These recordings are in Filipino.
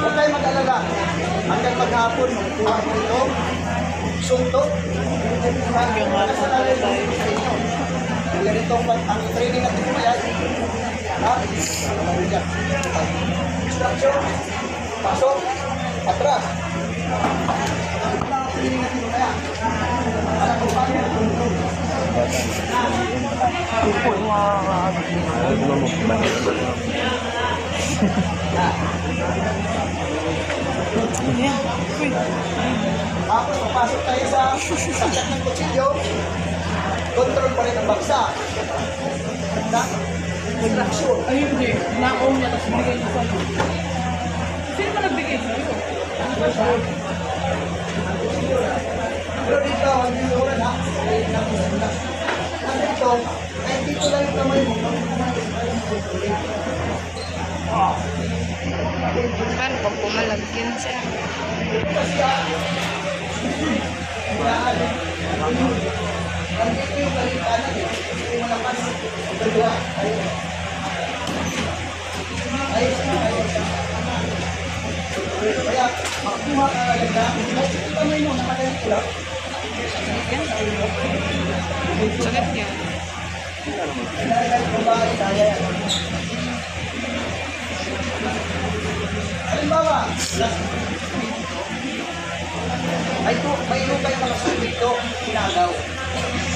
Huwag kayo mag-alala. Hanggang maghapon, magkuha ko ito. Suntok. Kasalanan tayo sa inyo. Ganito ang training natin mo yan. Ha? Instruction. Pasok. Atras. Training natin mo kaya. Alam ko paano yung tuntok. Tapos papasok tayo sa saksak ng kutsilyo. Control pa rin ang bagsa. Instruction. Ayun hindi. Na-own niya tapos binigay niya sa'yo. Sino ba nagbigay sa'yo? Pero dito, hindi ko rin ha. Kasi ito, ay dito lang yung kamay mo. Kan kung pumalagyan siya. Kasi nandito yung kalitanan eh. Hindi mo lakas. Dalawa. Ayos na. Kaya, makuha ka agad na. Yung kamay mo, nakagalit ko lang. Sakit niya. Nakagalit ko ba? Kaya yan. Halimbawa, ay ito, mayroon kayo mga subject ito, inagaw.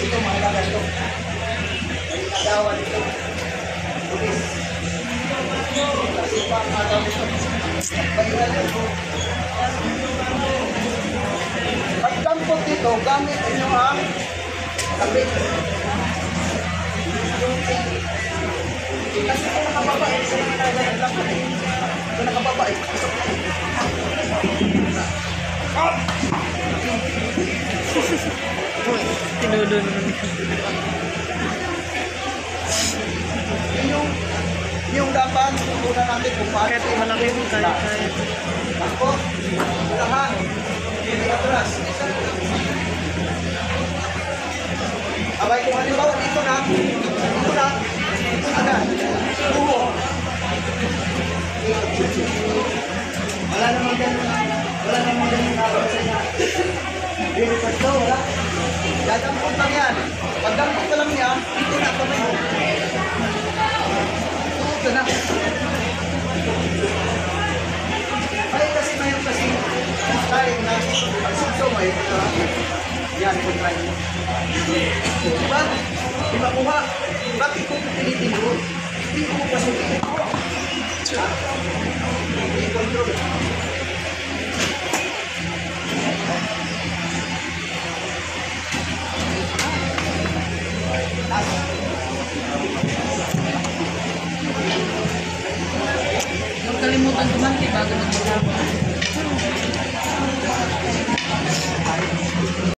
Ito, mahalaga ito. May inagawan ito. Pulis. Kasi pa ang agaw ito. Mahalaga ito. Pagkampot dito, gamit inyo ang kabit. Kasi kung nakababait, sa mga nagalit lang eh. Kung nakababait, Tinudo naman. yung dapat, una natin kung paano. Kahit malaki mo, kaya-kaya. Ako, ulahan. Hindi atras. Abay, kung halimbawa dito na, agad. Tuho. Wala namang ganun nabasa niya. Bilipat daw, wala. Dadampot lang yan. Pagdampot ka lang niya, dito na kamay mo. Ito na. Ay, kasi mayroon kasi tayo na pagsugso may yan, kontra niyo. Diba? Di makuha. Bakit ko pilitin doon? Hindi ko pasukin. Hindi control. Huwag kalimutan tumanti bago magpapapag.